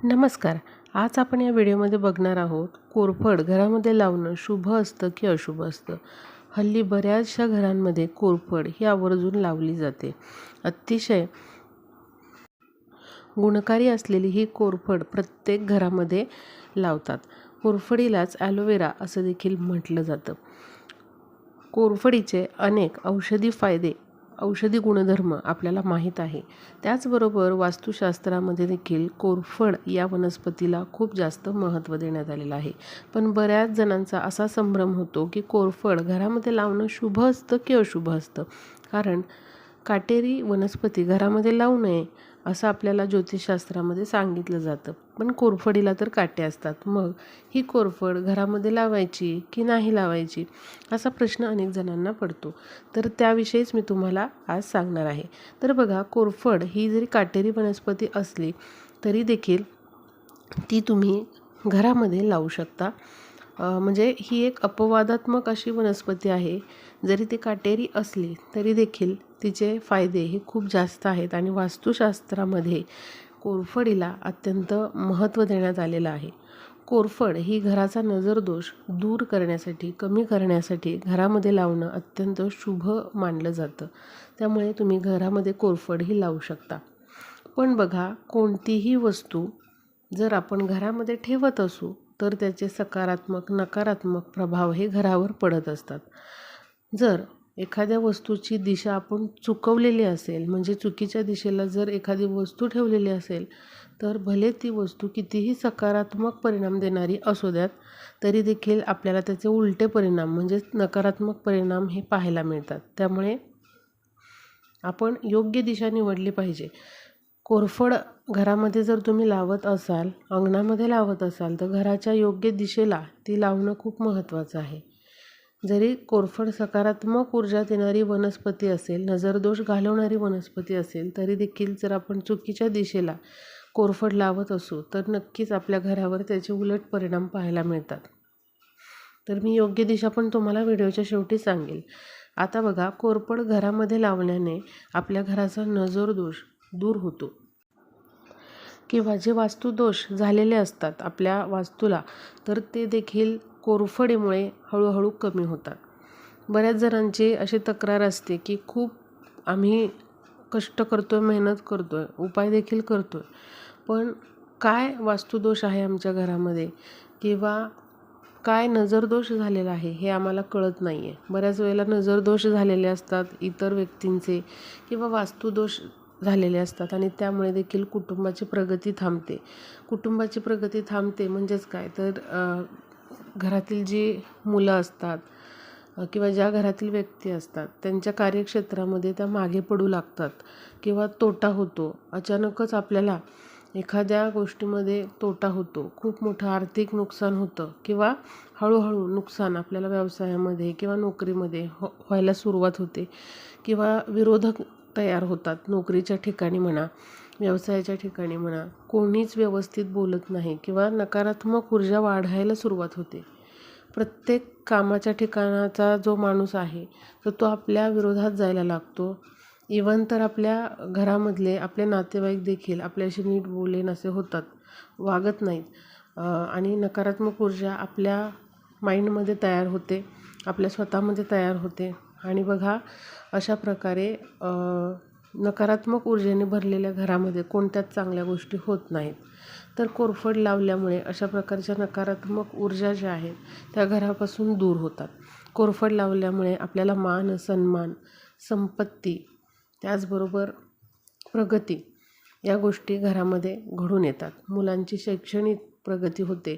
नमस्कार. आज आपण या व्हिडिओमध्ये बघणार आहोत कोरफड घरामध्ये लावणं शुभ असतं की अशुभ असतं. हल्ली बऱ्याचशा घरांमध्ये कोरफड ही आवर्जून लावली जाते. अतिशय गुणकारी असलेली ही कोरफड प्रत्येक घरामध्ये लावतात. कोरफडीलाच ॲलोवेरा असं देखील म्हटलं जातं. कोरफडीचे अनेक औषधी गुणधर्म आपल्याला माहीत आहे. त्याचबरोबर वास्तुशास्त्रामध्ये देखील कोरफड या वनस्पतीला खूप जास्त महत्त्व देण्यात आलेलं आहे. पण बऱ्याच जणांचा असा संभ्रम होतो की कोरफड घरामध्ये लावणं शुभ असतं की अशुभ असतं. कारण काटेरी वनस्पती घरामध्ये लावू नये असं आपल्याला ज्योतिषशास्त्रामध्ये सांगितलं जातं. पण कोरफडीला तर काटे असतात. मग ही कोरफड घरामध्ये लावायची की नाही लावायची असा प्रश्न अनेक जणांना पडतो. तर त्याविषयीच मी तुम्हाला आज सांगणार आहे. तर बघा, कोरफड ही जरी काटेरी वनस्पती असली तरी देखील ती तुम्ही घरामध्ये लावू शकता. म्हणजे ही एक अपवादात्मक अशी वनस्पती आहे. जरी ती काटेरी असली तरी देखील तिचे फायदे हे खूप जास्त आहेत आणि वास्तुशास्त्रामध्ये कोरफडीला अत्यंत महत्त्व देण्यात आलेलं आहे. कोरफड ही घराचा नजरदोष दूर करण्यासाठी, कमी करण्यासाठी घरामध्ये लावणं अत्यंत शुभ मानलं जातं. त्यामुळे तुम्ही घरामध्ये कोरफड ही लावू शकता. पण बघा, कोणतीही वस्तू जर आपण घरामध्ये ठेवत असू तर त्याचे सकारात्मक, नकारात्मक प्रभाव हे घरावर पडत असतात. जर एखाद्या वस्तूची दिशा आपण चुकवलेली असेल, म्हणजे चुकीच्या दिशेला जर एखादी वस्तू ठेवलेली असेल, तर भले ती वस्तू कितीही सकारात्मक परिणाम देणारी असू द्यात, तरी देखील आपल्याला त्याचे उलटे परिणाम म्हणजेच नकारात्मक परिणाम हे पाहायला मिळतात. त्यामुळे आपण योग्य दिशा निवडली पाहिजे. कोरफड घरामध्ये जर तुम्ही लावत असाल, अंगणामध्ये लावत असाल, तर घराच्या योग्य दिशेला ती लावणं खूप महत्त्वाचं आहे. जरी कोरफड सकारात्मक ऊर्जा देणारी वनस्पती असेल, नजरदोष घालवणारी वनस्पती असेल, तरी देखील जर आपण चुकीच्या दिशेला कोरफड लावत असू तर नक्कीच आपल्या घरावर त्याचे उलट परिणाम पाहायला मिळतात. तर मी योग्य दिशा पण तुम्हाला व्हिडिओच्या शेवटी सांगेल. आता बघा, कोरफड घरामध्ये लावल्याने आपल्या घराचा नजरदोष दूर होतो किंवा जे वास्तुदोष झालेले असतात आपल्या वास्तूला, तर ते देखील कोरफडीमुळे हळूहळू कमी होतात. बऱ्याच जणांची अशी तक्रार असते की खूप आम्ही कष्ट करतो आहे, मेहनत करतो आहे, उपाय देखील करतो आहे, पण काय वास्तुदोष आहे आमच्या घरामध्ये किंवा काय नजरदोष झालेला आहे हे आम्हाला कळत नाही आहे. बऱ्याच वेळेला नजरदोष झालेले असतात इतर व्यक्तींचे किंवा वास्तुदोष झालेले असतात आणि त्यामुळे देखील कुटुंबाची प्रगती थांबते. कुटुंबाची प्रगती थांबते म्हणजेच काय, तर घरातील जी मुलं असतात किंवा ज्या घरातील व्यक्ती असतात त्यांच्या कार्यक्षेत्रामध्ये त्या मागे पडू लागतात किंवा तोटा होतो. अचानकच आपल्याला एखाद्या गोष्टीमध्ये तोटा होतो, खूप मोठं आर्थिक नुकसान होतं किंवा हळूहळू नुकसान आपल्याला व्यवसायामध्ये किंवा नोकरीमध्ये व्हायला सुरुवात होते किंवा विरोधक तयार होतात. नोकरीच्या ठिकाणी म्हणा, व्यवसायाच्या ठिकाणी म्हणा, कोणीच व्यवस्थित बोलत नाही किंवा नकारात्मक ऊर्जा वाढायला सुरुवात होते. प्रत्येक कामाच्या ठिकाणाचा जो माणूस आहे तर तो आपल्या विरोधात जायला लागतो. इवन तर आपल्या घरामधले आपले नातेवाईक देखील आपल्याशी नीट बोलेन असे होतात, वागत नाहीत आणि नकारात्मक ऊर्जा आपल्या माइंडमध्ये तयार होते, आपल्या स्वतःमध्ये तयार होते आणि बघा, अशा प्रकारे नकारात्मक ऊर्जेने भरलेल्या घरामध्ये कोणत्याच चांगल्या गोष्टी होत नाहीत. तर कोरफड लावल्यामुळे अशा प्रकारच्या नकारात्मक ऊर्जा ज्या आहेत त्या घरापासून दूर होतात. कोरफड लावल्यामुळे आपल्याला मान, सन्मान, संपत्ती, त्याचबरोबर प्रगती या गोष्टी घरामध्ये घडून येतात. मुलांची शैक्षणिक प्रगती होते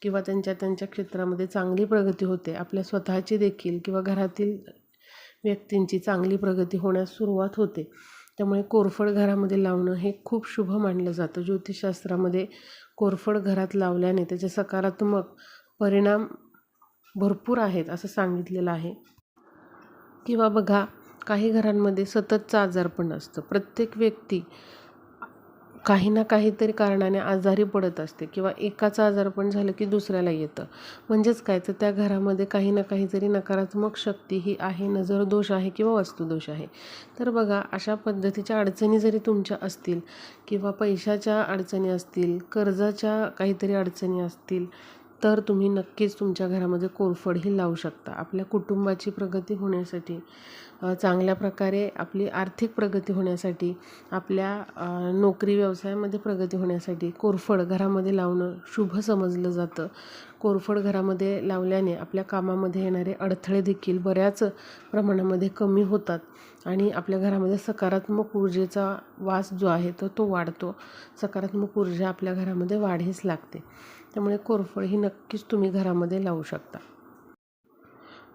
किंवा त्यांच्या क्षेत्रामध्ये चांगली प्रगती होते. आपल्या स्वतःची देखील किंवा घरातील व्यक्तींची चांगली प्रगती होण्यास सुरुवात होते. त्यामुळे कोरफड घरामध्ये लावणं हे खूप शुभ मानलं जातं. ज्योतिषशास्त्रामध्ये कोरफड घरात लावल्याने त्याचे सकारात्मक परिणाम भरपूर आहेत असं सांगितलेलं आहे. किंवा बघा, काही घरांमध्ये सततचं आजारपण असतं. प्रत्येक व्यक्ती काही ना काहीतरी कारणाने आजारी पडत असते किंवा एकाचं आजारपण झालं की दुसऱ्याला येतं. म्हणजेच काय, तर त्या घरामध्ये काही ना काहीतरी नकारात्मक शक्ती ही आहे, नजर दोष आहे किंवा वास्तुदोष आहे. तर बघा, अशा पद्धतीच्या अडचणी जरी तुमच्या असतील किंवा पैशाच्या अडचणी असतील, कर्जाच्या काहीतरी अडचणी असतील, तर तुम्ही नक्कीच तुमच्या घरामध्ये कोरफड ही लावू शकता. आपल्या कुटुंबाची प्रगती होण्यासाठी, चांगल्या प्रकारे आपली आर्थिक प्रगती होण्यासाठी, आपल्या नोकरी व्यवसायामध्ये प्रगती होण्यासाठी कोरफड घरामध्ये लावणं शुभ समजलं जातं. कोरफड घरामध्ये लावल्याने आपल्या कामामध्ये येणारे अडथळे देखील बऱ्याच प्रमाणामध्ये कमी होतात आणि आपल्या घरामध्ये सकारात्मक ऊर्जेचा वास जो आहे तो वाढतो. सकारात्मक ऊर्जा आपल्या घरामध्ये वाढीस लागते. त्यामुळे कोरफड ही नक्कीच तुम्ही घरामध्ये लावू शकता.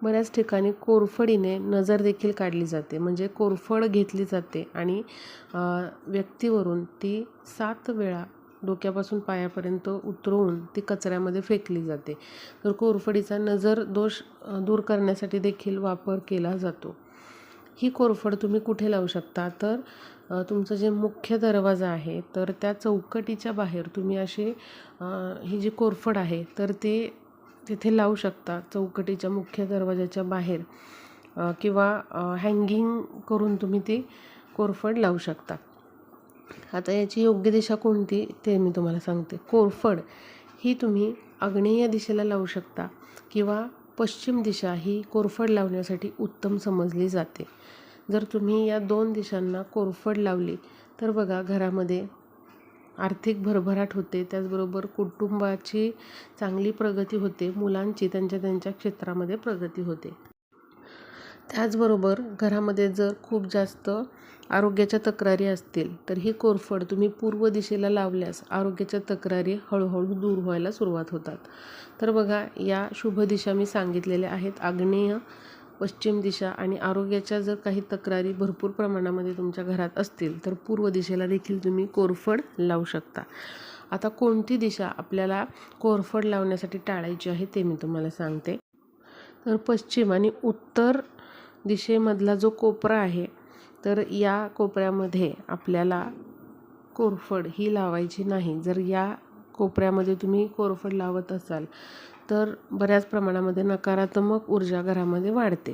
बऱ्याच ठिकाणी कोरफडीने नजर देखील काढली जाते. म्हणजे कोरफड घेतली जाते आणि व्यक्तीवरून ती 7 वेळा डोक्यापासून पायापर्यंत उतरवून ती कचऱ्यामध्ये फेकली जाते. तर कोरफडीचा नजर दोष दूर करण्यासाठी देखील वापर केला जातो. ही कोरफड तुम्ही कुठे लावू शकता, तर तुमचं जे मुख्य दरवाजा आहे तर त्या चौकटीच्या बाहेर तुम्ही असे ही जी कोरफड आहे तर ती तिथे लावू शकता. चौकटीच्या मुख्य दरवाजाच्या बाहेर किंवा हँगिंग करून तुम्ही ती कोरफड लावू शकता. आता याची योग्य दिशा कोणती ते मी तुम्हाला सांगते. कोरफड ही तुम्ही आग्नेय दिशेला लावू शकता किंवा पश्चिम दिशा ही कोरफड लावण्यासाठी उत्तम समजली जाते. जर तुम्ही या 2 दिशांना कोरफड लावली तर बघा, घरामध्ये आर्थिक भरभराट होते, त्याचबरोबर कुटुंबाची चांगली प्रगती होते, मुलांची त्यांच्या क्षेत्रामध्ये प्रगती होते. त्याचबरोबर घरामध्ये जर खूप जास्त आरोग्याच्या तक्रारी असतील तर ही कोरफड तुम्ही पूर्व दिशेला लावल्यास आरोग्याच्या तक्रारी हळूहळू दूर व्हायला सुरुवात होतात. तर बघा, या शुभ दिशा मी सांगितलेल्या आहेत: आग्नेय, पश्चिम दिशा. आणि आरोग्याच्या जर काही तक्रारी भरपूर प्रमाणामध्ये तुमच्या घरात असतील तर पूर्व दिशेला देखील तुम्ही कोरफड लावू शकता. आता कोणती दिशा आपल्याला कोरफड लावण्यासाठी टाळायची आहे ते मी तुम्हाला सांगते. तर पश्चिम आणि उत्तर दिशेमधला जो कोपरा आहे तर या कोपऱ्यामध्ये आपल्याला कोरफड ही लावायची नाही. जर या कोपऱ्यामध्ये तुम्ही कोरफड लावत असाल तर बऱ्याच प्रमाणामध्ये नकारात्मक ऊर्जा घरामध्ये वाढते.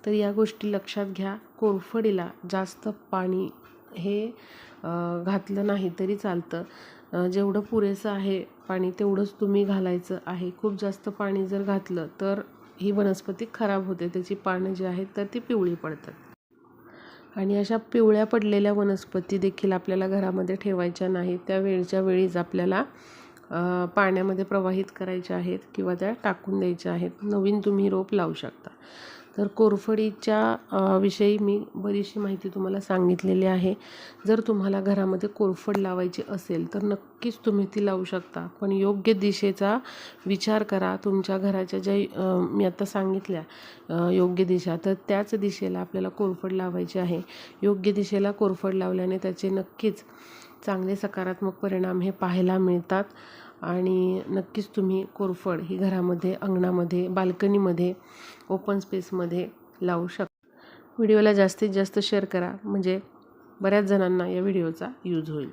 तर या गोष्टी लक्षात घ्या. कोरफडीला जास्त पाणी हे घातलं नाही तरी चालतं. जेवढं पुरेसं आहे पाणी तेवढंच तुम्ही घालायचं आहे. खूप जास्त पाणी जर घातलं तर ही वनस्पती खराब होते. त्याची पानं जी आहेत तर ती पिवळी पडतात. आणि अशा पिवळ्या पडलेल्या वनस्पती देखील आपल्याला घरामध्ये ठेवायच्या नाहीत. त्या वेळच्या वेळीच आपल्याला पाण्यामध्ये प्रवाहित करायच्या आहेत किंवा त्या टाकून द्यायच्या आहेत. नवीन तुम्ही रोप लावू शकता. तर कोरफडीच्या विषयी मी बरीचशी माहिती तुम्हाला सांगितलेली आहे. जर तुम्हाला घरामध्ये कोरफड लावायची असेल तर नक्कीच तुम्ही ती लावू शकता. पण योग्य दिशेचा विचार करा. तुमच्या घराच्या ज्या मी आता सांगितल्या योग्य दिशा, तर त्याच दिशेला आपल्याला कोरफड लावायची आहे. योग्य दिशेला कोरफड लावल्याने त्याचे नक्कीच चांगले सकारात्मक परिणाम हे पाहायला मिळतात. आणि नक्कीच तुम्ही कोरफड ही घरामध्ये, अंगणामध्ये, बाल्कनीमध्ये, ओपन स्पेसमध्ये लावू शकता. व्हिडिओला जास्तीत जास्त शेअर करा, म्हणजे बऱ्याच जणांना या व्हिडिओचा यूज होईल.